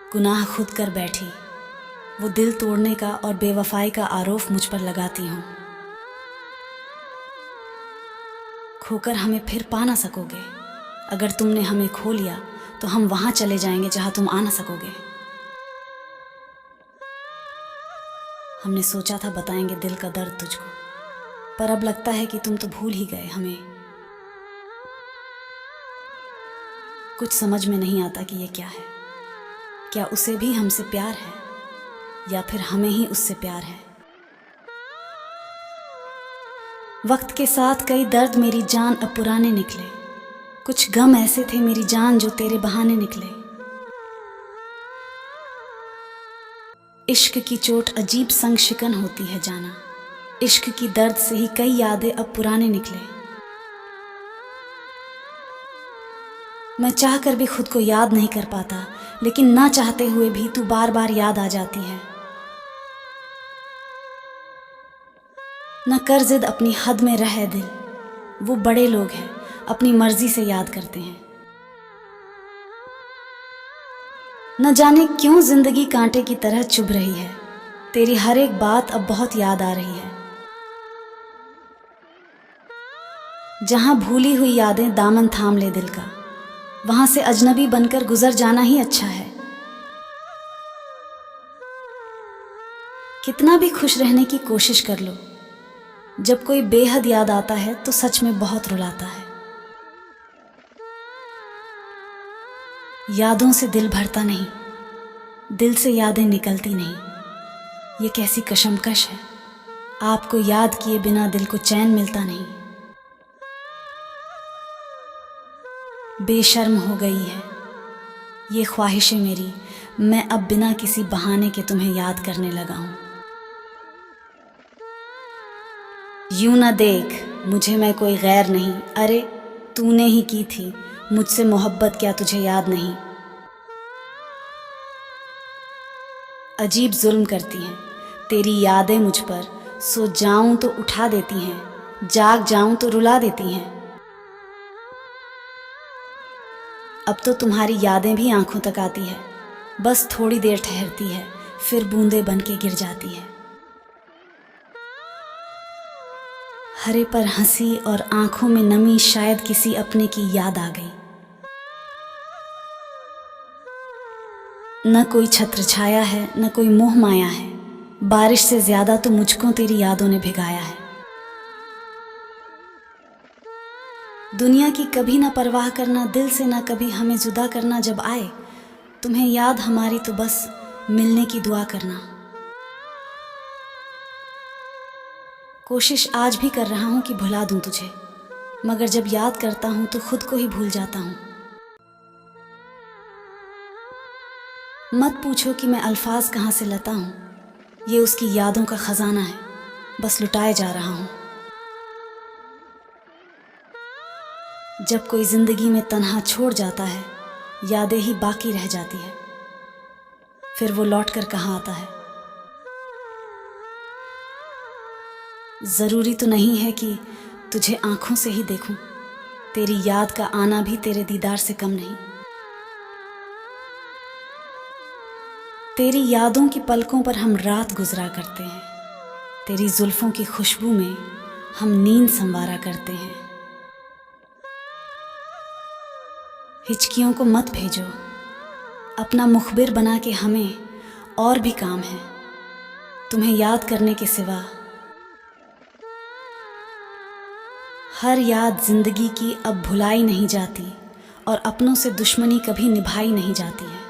गुनाह खुद कर बैठी, वो दिल तोड़ने का और बेवफाई का आरोप मुझ पर लगाती हूँ। खोकर हमें फिर पा ना सकोगे। अगर तुमने हमें खो लिया तो हम वहाँ चले जाएंगे जहाँ तुम आ ना सकोगे। हमने सोचा था बताएंगे दिल का दर्द तुझको, पर अब लगता है कि तुम तो भूल ही गए हमें। कुछ समझ में नहीं आता कि ये क्या है। क्या उसे भी हमसे प्यार है या फिर हमें ही उससे प्यार है। वक्त के साथ कई दर्द मेरी जान अब पुराने निकले। कुछ गम ऐसे थे मेरी जान जो तेरे बहाने निकले। इश्क की चोट अजीब संग शिकन होती है जाना। इश्क की दर्द से ही कई यादें अब पुराने निकले। मैं चाह कर भी खुद को याद नहीं कर पाता, लेकिन ना चाहते हुए भी तू बार बार याद आ जाती है। न कर जिद अपनी हद में रहे दिल, वो बड़े लोग हैं अपनी मर्जी से याद करते हैं। न जाने क्यों जिंदगी कांटे की तरह चुभ रही है। तेरी हर एक बात अब बहुत याद आ रही है। जहां भूली हुई यादें दामन थाम ले दिल का, वहां से अजनबी बनकर गुजर जाना ही अच्छा है। कितना भी खुश रहने की कोशिश कर लो, जब कोई बेहद याद आता है तो सच में बहुत रुलाता है। यादों से दिल भरता नहीं, दिल से यादें निकलती नहीं। ये कैसी कशमकश है, आपको याद किए बिना दिल को चैन मिलता नहीं। बेशर्म हो गई है ये ख्वाहिशें मेरी, मैं अब बिना किसी बहाने के तुम्हें याद करने लगा हूं। यूं ना देख मुझे मैं कोई गैर नहीं, अरे तूने ही की थी मुझसे मोहब्बत, क्या तुझे याद नहीं। अजीब जुल्म करती हैं तेरी यादें मुझ पर, सो जाऊं तो उठा देती हैं, जाग जाऊं तो रुला देती हैं। अब तो तुम्हारी यादें भी आंखों तक आती है, बस थोड़ी देर ठहरती है, फिर बूंदे बन के गिर जाती है। हरे पर हंसी और आंखों में नमी, शायद किसी अपने की याद आ गई। न कोई छत्र छाया है न कोई मोह माया है, बारिश से ज्यादा तो मुझको तेरी यादों ने भिगाया है। दुनिया की कभी ना परवाह करना, दिल से ना कभी हमें जुदा करना, जब आए तुम्हें याद हमारी तो बस मिलने की दुआ करना। कोशिश आज भी कर रहा हूं कि भुला दूं तुझे, मगर जब याद करता हूं तो खुद को ही भूल जाता हूं। मत पूछो कि मैं अल्फाज कहां से लाता हूं, ये उसकी यादों का खजाना है, बस लुटाए जा रहा हूं। जब कोई जिंदगी में तन्हा छोड़ जाता है, यादें ही बाकी रह जाती है, फिर वो लौट कर कहाँ आता है। जरूरी तो नहीं है कि तुझे आंखों से ही देखूं, तेरी याद का आना भी तेरे दीदार से कम नहीं। तेरी यादों की पलकों पर हम रात गुजरा करते हैं, तेरी जुल्फों की खुशबू में हम नींद संवारा करते हैं। हिचकियों को मत भेजो, अपना मुखबिर बना के हमें और भी काम है तुम्हें याद करने के सिवा। हर याद जिंदगी की अब भुलाई नहीं जाती, और अपनों से दुश्मनी कभी निभाई नहीं जाती है।